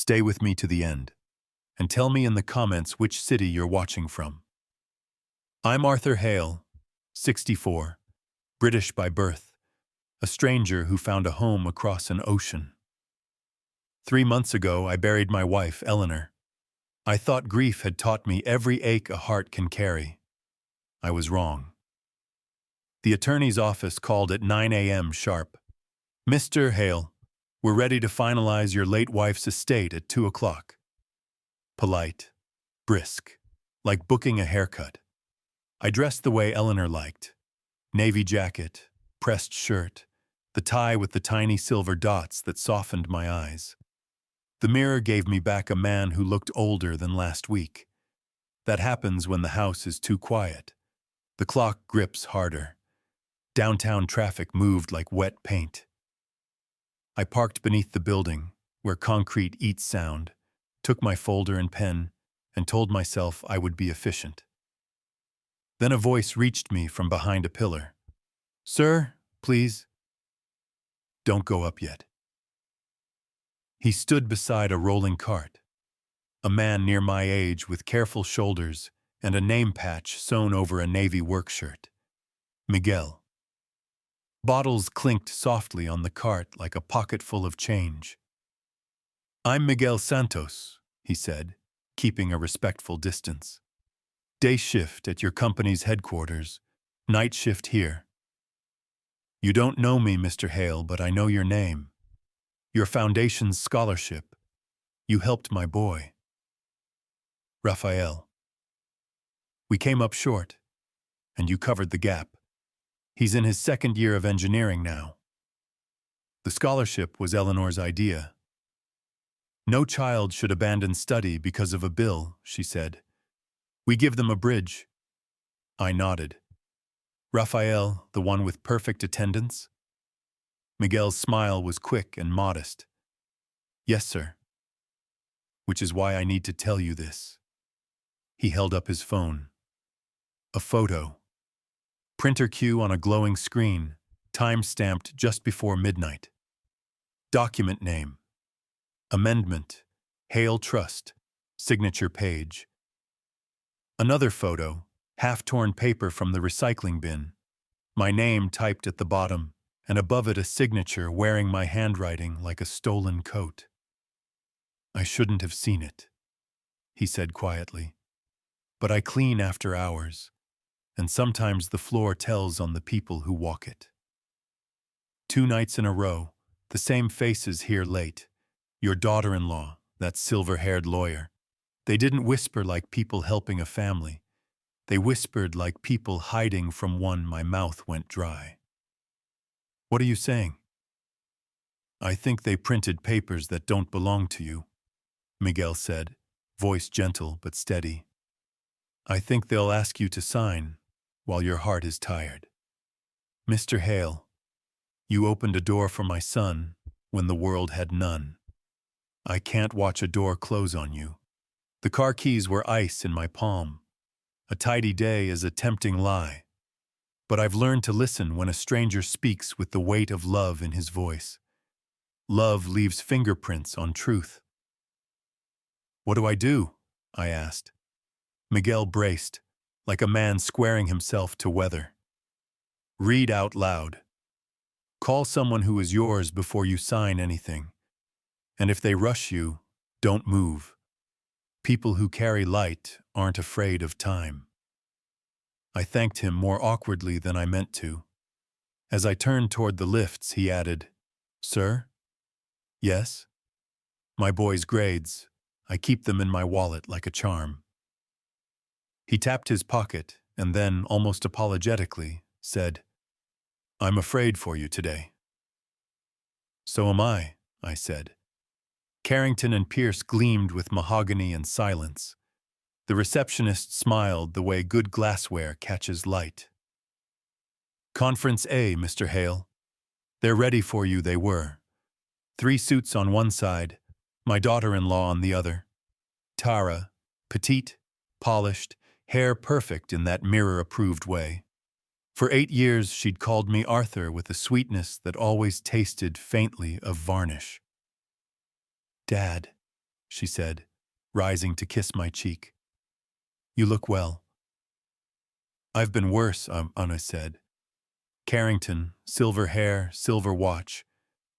Stay with me to the end, and tell me in the comments which city you're watching from. I'm Arthur Hale, 64, British by birth, a stranger who found a home across an ocean. 3 months ago, I buried my wife, Eleanor. I thought grief had taught me every ache a heart can carry. I was wrong. The attorney's office called at 9 a.m. sharp. Mr. Hale, we're ready to finalize your late wife's estate at 2 o'clock. Polite, brisk, like booking a haircut. I dressed the way Eleanor liked. Navy jacket, pressed shirt, the tie with the tiny silver dots that softened my eyes. The mirror gave me back a man who looked older than last week. That happens when the house is too quiet. The clock grips harder. Downtown traffic moved like wet paint. I parked beneath the building, where concrete eats sound, took my folder and pen, and told myself I would be efficient. Then a voice reached me from behind a pillar. "Sir, please." "Don't go up yet." He stood beside a rolling cart, a man near my age with careful shoulders and a name patch sewn over a navy work shirt. Miguel. Bottles clinked softly on the cart like a pocket full of change. "I'm Miguel Santos," he said, keeping a respectful distance. "Day shift at your company's headquarters, night shift here. You don't know me, Mr. Hale, but I know your name. Your foundation's scholarship. You helped my boy. Rafael. We came up short, and you covered the gap. He's in his second year of engineering now. The scholarship was Eleanor's idea. No child should abandon study because of a bill, she said. We give them a bridge." I nodded. "Rafael, the one with perfect attendance?" Miguel's smile was quick and modest. "Yes, sir. Which is why I need to tell you this." He held up his phone. A photo. Printer queue on a glowing screen, time-stamped just before midnight. Document name. Amendment. Hale Trust. Signature page. Another photo, half-torn paper from the recycling bin. My name typed at the bottom, and above it a signature wearing my handwriting like a stolen coat. "I shouldn't have seen it," he said quietly. "But I clean after hours, and sometimes the floor tells on the people who walk it. 2 nights in a row, the same faces here late. Your daughter-in-law, that silver-haired lawyer. They didn't whisper like people helping a family. They whispered like people hiding from one. My mouth went dry." "What are you saying?" "I think they printed papers that don't belong to you," Miguel said, voice gentle but steady. "I think they'll ask you to sign while your heart is tired. Mr. Hale, you opened a door for my son when the world had none. I can't watch a door close on you." The car keys were ice in my palm. A tidy day is a tempting lie. But I've learned to listen when a stranger speaks with the weight of love in his voice. Love leaves fingerprints on truth. "What do I do?" I asked. Miguel braced, like a man squaring himself to weather. "Read out loud. Call someone who is yours before you sign anything. And if they rush you, don't move. People who carry light aren't afraid of time." I thanked him more awkwardly than I meant to. As I turned toward the lifts, he added, "Sir?" "Yes?" "My boy's grades. I keep them in my wallet like a charm." He tapped his pocket and then, almost apologetically, said, "I'm afraid for you today." "So am I," I said. Carrington and Pierce gleamed with mahogany and silence. The receptionist smiled the way good glassware catches light. "Conference A, Mr. Hale. They're ready for you, they were. 3 suits on one side, my daughter-in-law on the other. Tara, petite, polished, hair perfect in that mirror-approved way. For 8 years she'd called me Arthur with a sweetness that always tasted faintly of varnish. Dad, she said, rising to kiss my cheek. You look well. I've been worse, Anna said. Carrington, silver hair, silver watch,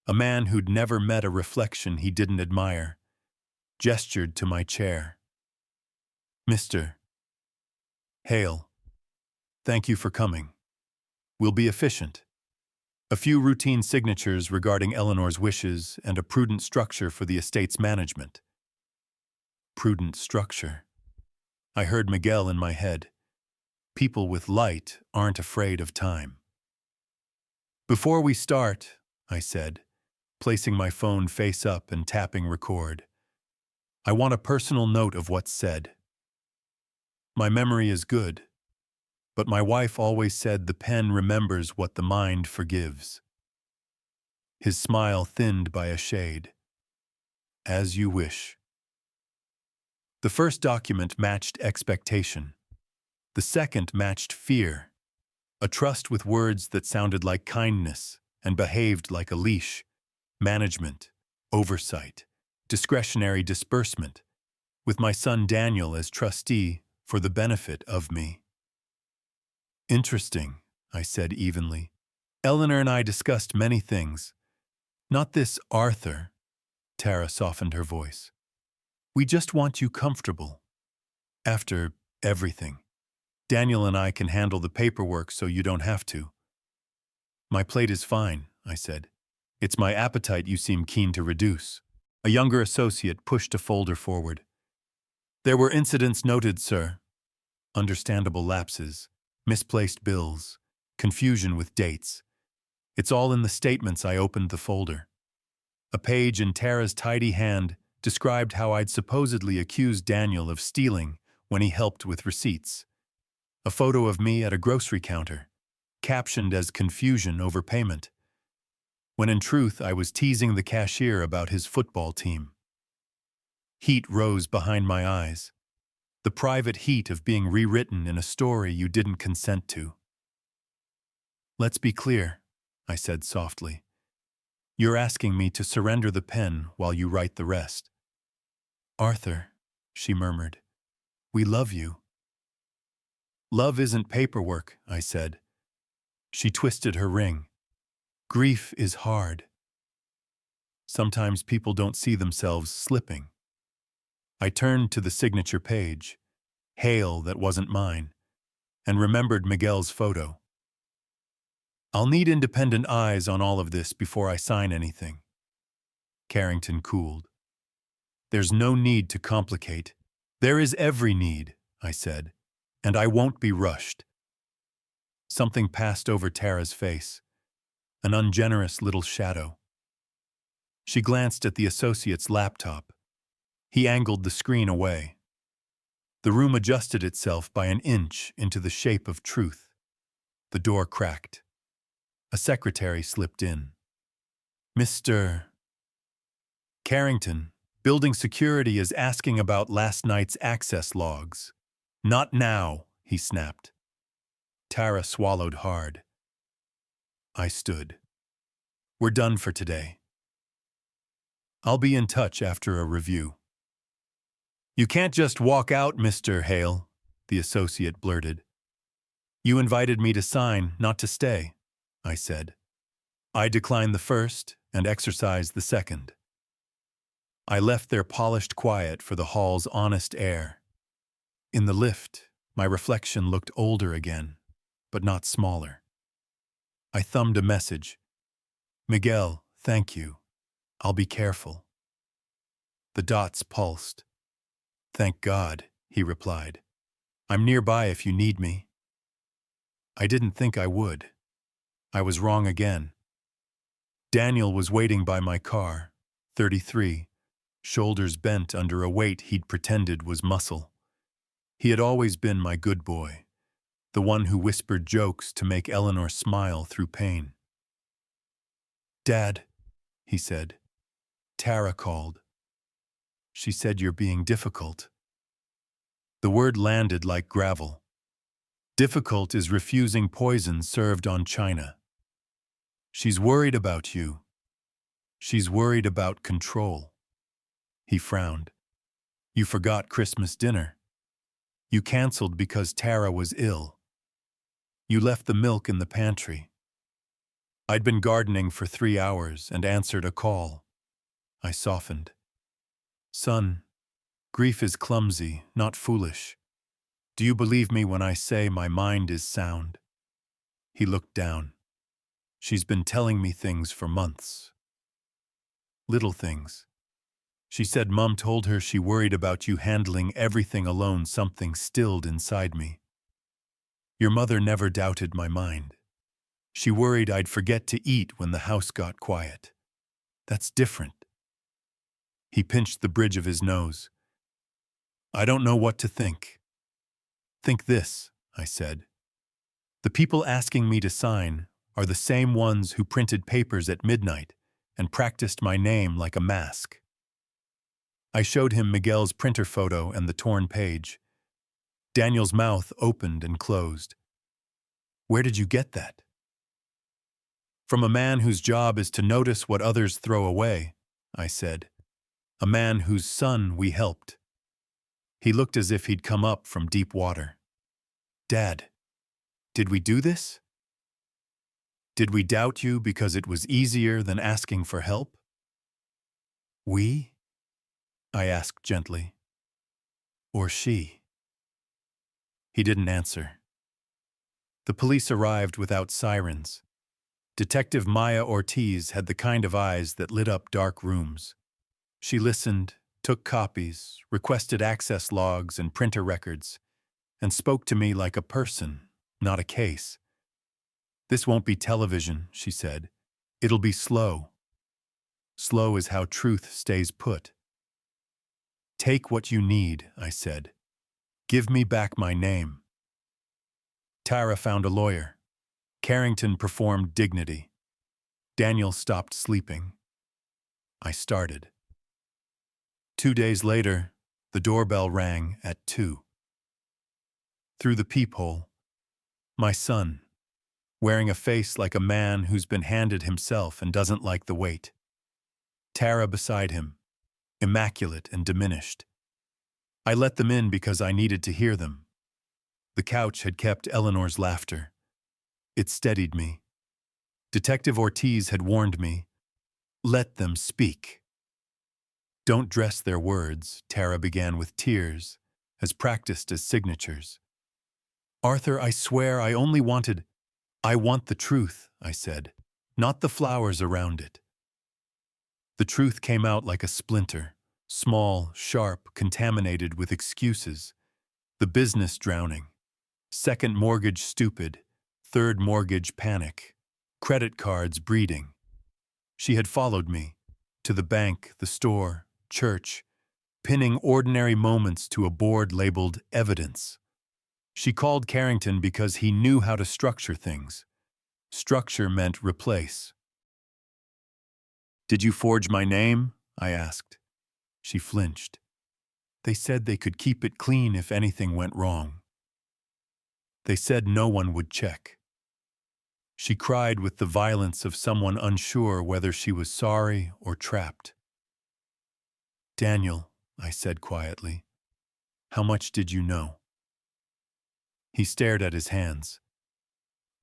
a man who'd never met a reflection he didn't admire, gestured to my chair. Mr. Hale, thank you for coming. We'll be efficient. A few routine signatures regarding Eleanor's wishes and a prudent structure for the estate's management. Prudent structure. I heard Miguel in my head. People with light aren't afraid of time. Before we start, I said, placing my phone face up and tapping record, I want a personal note of what's said. My memory is good, but my wife always said the pen remembers what the mind forgives. His smile thinned by a shade. As you wish. The first document matched expectation. The second matched fear, a trust with words that sounded like kindness and behaved like a leash, management, oversight, discretionary disbursement, with my son Daniel as trustee for the benefit of me. Interesting, I said evenly. Eleanor and I discussed many things. Not this Arthur, Tara softened her voice. We just want you comfortable. After everything, Daniel and I can handle the paperwork so you don't have to. My plate is fine, I said. It's my appetite you seem keen to reduce. A younger associate pushed a folder forward. There were incidents noted, sir. Understandable lapses, misplaced bills, confusion with dates. It's all in the statements. I opened the folder. A page in Tara's tidy hand described how I'd supposedly accused Daniel of stealing when he helped with receipts. A photo of me at a grocery counter, captioned as confusion over payment, when in truth I was teasing the cashier about his football team. Heat rose behind my eyes, the private heat of being rewritten in a story you didn't consent to. Let's be clear, I said softly. You're asking me to surrender the pen while you write the rest. Arthur, she murmured, we love you. Love isn't paperwork, I said. She twisted her ring. Grief is hard. Sometimes people don't see themselves slipping. I turned to the signature page, Hale that wasn't mine, and remembered Miguel's photo. I'll need independent eyes on all of this before I sign anything. Carrington cooled. There's no need to complicate. There is every need, I said, and I won't be rushed. Something passed over Tara's face, an ungenerous little shadow. She glanced at the associate's laptop. He angled the screen away. The room adjusted itself by an inch into the shape of truth. The door cracked. A secretary slipped in. Mr. Carrington, building security is asking about last night's access logs. Not now, he snapped. Tara swallowed hard. I stood. We're done for today. I'll be in touch after a review. You can't just walk out, Mr. Hale, the associate blurted. You invited me to sign, not to stay, I said. I declined the first and exercised the second. I left their polished quiet for the hall's honest air. In the lift, my reflection looked older again, but not smaller. I thumbed a message. Miguel, thank you. I'll be careful. The dots pulsed. Thank God, he replied. I'm nearby if you need me. I didn't think I would. I was wrong again. Daniel was waiting by my car, 33, shoulders bent under a weight he'd pretended was muscle. He had always been my good boy, the one who whispered jokes to make Eleanor smile through pain. Dad, he said. Tara called. She said you're being difficult. The word landed like gravel. Difficult is refusing poison served on china. She's worried about you. She's worried about control. He frowned. You forgot Christmas dinner. You canceled because Tara was ill. You left the milk in the pantry. I'd been gardening for 3 hours and answered a call. I softened. Son, grief is clumsy, not foolish. Do you believe me when I say my mind is sound? He looked down. She's been telling me things for months. Little things. She said Mom told her she worried about you handling everything alone. Something stilled inside me. Your mother never doubted my mind. She worried I'd forget to eat when the house got quiet. That's different. He pinched the bridge of his nose. I don't know what to think. Think this, I said. The people asking me to sign are the same ones who printed papers at midnight and practiced my name like a mask. I showed him Miguel's printer photo and the torn page. Daniel's mouth opened and closed. Where did you get that? From a man whose job is to notice what others throw away, I said. A man whose son we helped. He looked as if he'd come up from deep water. Dad, did we do this? Did we doubt you because it was easier than asking for help? We? I asked gently. Or she? He didn't answer. The police arrived without sirens. Detective Maya Ortiz had the kind of eyes that lit up dark rooms. She listened, took copies, requested access logs and printer records, and spoke to me like a person, not a case. This won't be television, she said. It'll be slow. Slow is how truth stays put. Take what you need, I said. Give me back my name. Tara found a lawyer. Carrington performed dignity. Daniel stopped sleeping. I started. 2 days later, the doorbell rang at 2. Through the peephole, my son, wearing a face like a man who's been handed himself and doesn't like the weight. Tara beside him, immaculate and diminished. I let them in because I needed to hear them. The couch had kept Eleanor's laughter. It steadied me. Detective Ortiz had warned me, let them speak. Don't dress their words, Tara began with tears, as practiced as signatures. Arthur, I swear I want the truth, I said, not the flowers around it. The truth came out like a splinter, small, sharp, contaminated with excuses. The business drowning. Second mortgage stupid. Third mortgage panic. Credit cards breeding. She had followed me. To the bank, the store, church. Pinning ordinary moments to a board labeled evidence. She called Carrington because he knew how to structure things. Structure meant replace. Did you forge my name? I asked. She flinched. They said they could keep it clean if anything went wrong. They said no one would check. She cried with the violence of someone unsure whether she was sorry or trapped. Daniel, I said quietly, how much did you know? He stared at his hands.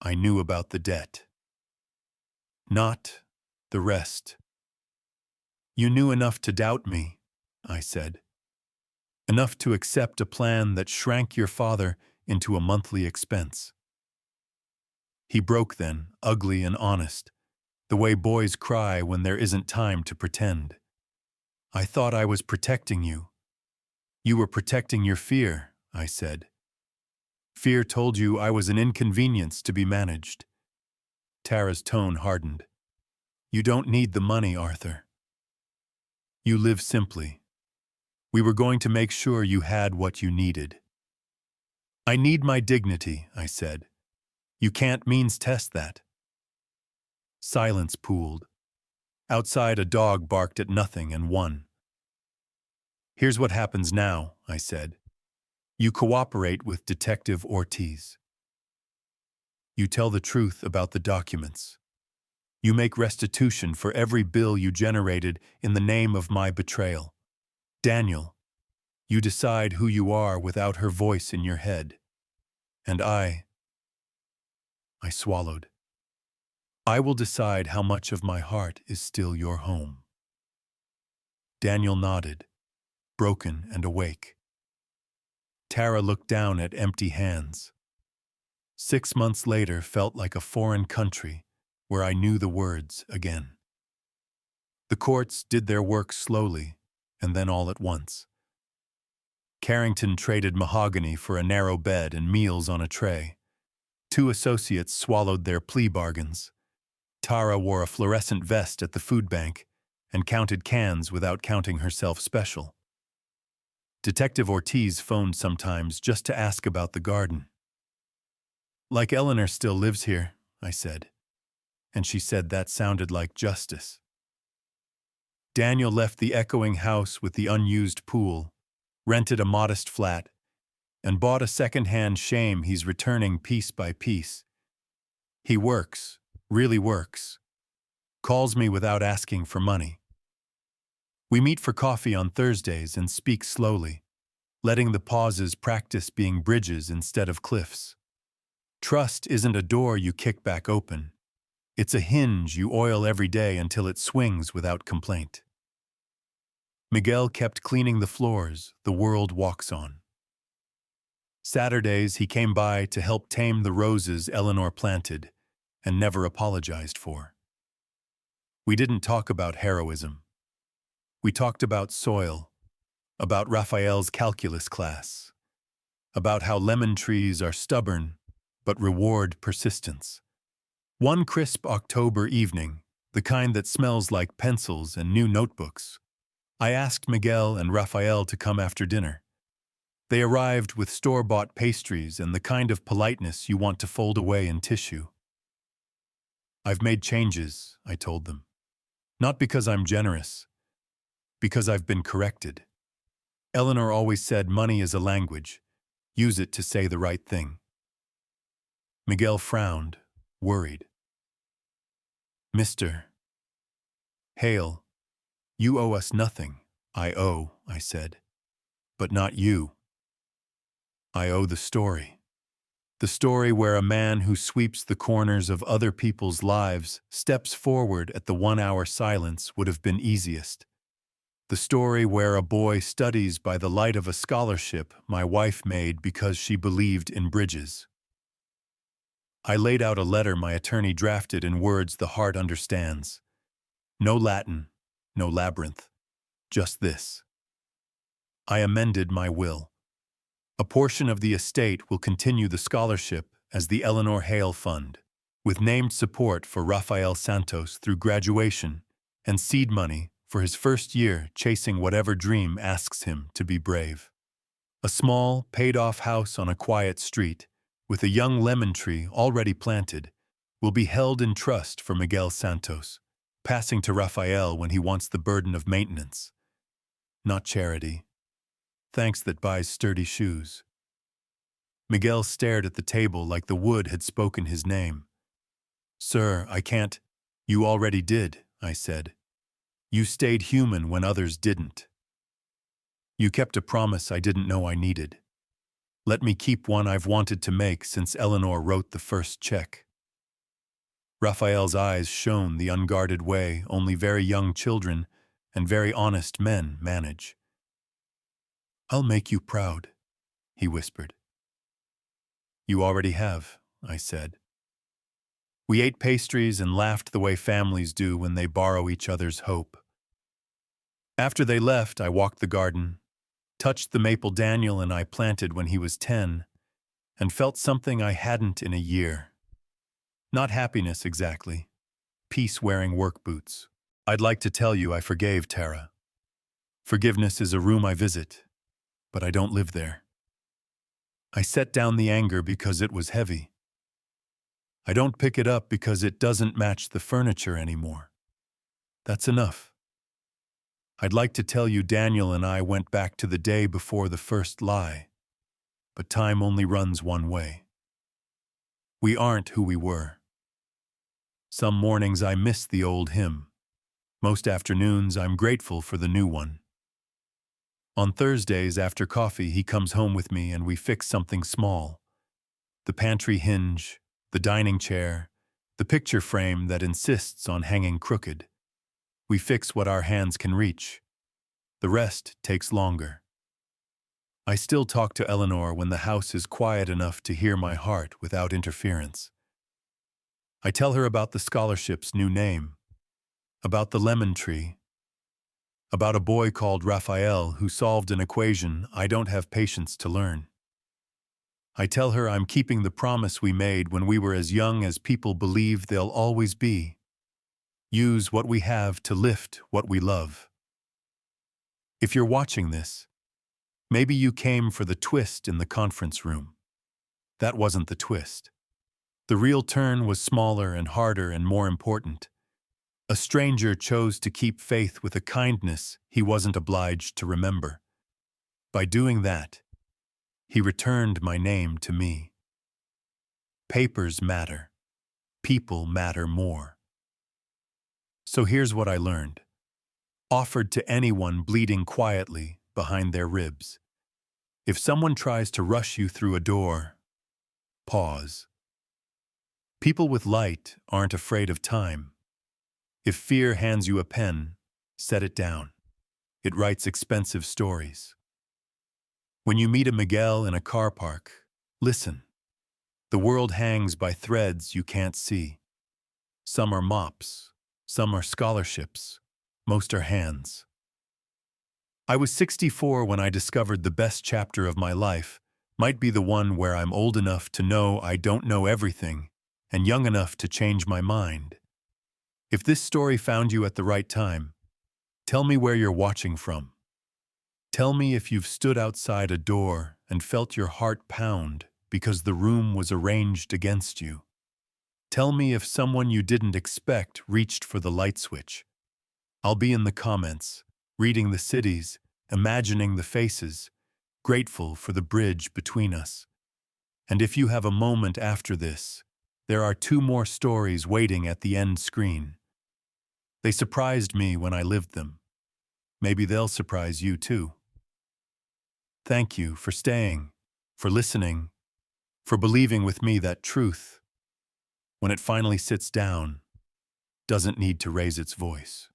I knew about the debt. Not the rest. You knew enough to doubt me, I said. Enough to accept a plan that shrank your father into a monthly expense. He broke then, ugly and honest, the way boys cry when there isn't time to pretend. I thought I was protecting you. You were protecting your fear, I said. Fear told you I was an inconvenience to be managed. Tara's tone hardened. You don't need the money, Arthur. You live simply. We were going to make sure you had what you needed. I need my dignity, I said. You can't means test that. Silence pooled. Outside, a dog barked at nothing and won. Here's what happens now, I said. You cooperate with Detective Ortiz. You tell the truth about the documents. You make restitution for every bill you generated in the name of my betrayal. Daniel, You decide who you are without her voice in your head. And I swallowed. I will decide how much of my heart is still your home. Daniel nodded, broken and awake. Tara looked down at empty hands. 6 months later felt like a foreign country where I knew the words again. The courts did their work slowly, and then all at once. Carrington traded mahogany for a narrow bed and meals on a tray. 2 associates swallowed their plea bargains. Tara wore a fluorescent vest at the food bank and counted cans without counting herself special. Detective Ortiz phoned sometimes just to ask about the garden. Like Eleanor still lives here, I said. And she said that sounded like justice. Daniel left the echoing house with the unused pool, rented a modest flat, and bought a second-hand shame he's returning piece by piece. He works, really works. Calls me without asking for money. We meet for coffee on Thursdays and speak slowly, letting the pauses practice being bridges instead of cliffs. Trust isn't a door you kick back open. It's a hinge you oil every day until it swings without complaint. Miguel kept cleaning the floors the world walks on. Saturdays he came by to help tame the roses Eleanor planted and never apologized for. We didn't talk about heroism. We talked about soil, about Rafael's calculus class, about how lemon trees are stubborn but reward persistence. One crisp October evening, the kind that smells like pencils and new notebooks, I asked Miguel and Rafael to come after dinner. They arrived with store-bought pastries and the kind of politeness you want to fold away in tissue. I've made changes, I told them. Not because I'm generous, because I've been corrected. Eleanor always said money is a language. Use it to say the right thing. Miguel frowned, worried. Mr. Hale, you owe us nothing. I said. But not you. I owe the story. The story where a man who sweeps the corners of other people's lives steps forward at the 1-hour silence would have been easiest. The story where a boy studies by the light of a scholarship my wife made because she believed in bridges. I laid out a letter my attorney drafted in words the heart understands. No Latin, no labyrinth, just this. I amended my will. A portion of the estate will continue the scholarship as the Eleanor Hale Fund, with named support for Rafael Santos through graduation and seed money for his first year chasing whatever dream asks him to be brave. A small, paid-off house on a quiet street, with a young lemon tree already planted, will be held in trust for Miguel Santos, passing to Rafael when he wants the burden of maintenance. Not charity. Thanks that buys sturdy shoes. Miguel stared at the table like the wood had spoken his name. Sir, I can't. You already did, I said. You stayed human when others didn't. You kept a promise I didn't know I needed. Let me keep one I've wanted to make since Eleanor wrote the first check. Rafael's eyes shone the unguarded way only very young children and very honest men manage. I'll make you proud, he whispered. You already have, I said. We ate pastries and laughed the way families do when they borrow each other's hope. After they left, I walked the garden, touched the maple Daniel and I planted when he was 10, and felt something I hadn't in a year. Not happiness exactly, peace-wearing work boots. I'd like to tell you I forgave Tara. Forgiveness is a room I visit, but I don't live there. I set down the anger because it was heavy. I don't pick it up because it doesn't match the furniture anymore. That's enough. I'd like to tell you Daniel and I went back to the day before the first lie, but time only runs one way. We aren't who we were. Some mornings I miss the old him. Most afternoons I'm grateful for the new one. On Thursdays after coffee, he comes home with me and we fix something small. The pantry hinge, the dining chair, the picture frame that insists on hanging crooked. We fix what our hands can reach. The rest takes longer. I still talk to Eleanor when the house is quiet enough to hear my heart without interference. I tell her about the scholarship's new name, about the lemon tree, about a boy called Rafael who solved an equation I don't have patience to learn. I tell her I'm keeping the promise we made when we were as young as people believe they'll always be. Use what we have to lift what we love. If you're watching this, maybe you came for the twist in the conference room. That wasn't the twist. The real turn was smaller and harder and more important. A stranger chose to keep faith with a kindness he wasn't obliged to remember. By doing that, he returned my name to me. Papers matter. People matter more. So here's what I learned. Offered to anyone bleeding quietly behind their ribs. If someone tries to rush you through a door, pause. People with light aren't afraid of time. If fear hands you a pen, set it down. It writes expensive stories. When you meet a Miguel in a car park, listen. The world hangs by threads you can't see. Some are mops, some are scholarships, most are hands. I was 64 when I discovered the best chapter of my life might be the one where I'm old enough to know I don't know everything and young enough to change my mind. If this story found you at the right time, tell me where you're watching from. Tell me if you've stood outside a door and felt your heart pound because the room was arranged against you. Tell me if someone you didn't expect reached for the light switch. I'll be in the comments, reading the cities, imagining the faces, grateful for the bridge between us. And if you have a moment after this, there are 2 more stories waiting at the end screen. They surprised me when I lived them. Maybe they'll surprise you too. Thank you for staying, for listening, for believing with me that truth, when it finally sits down, doesn't need to raise its voice.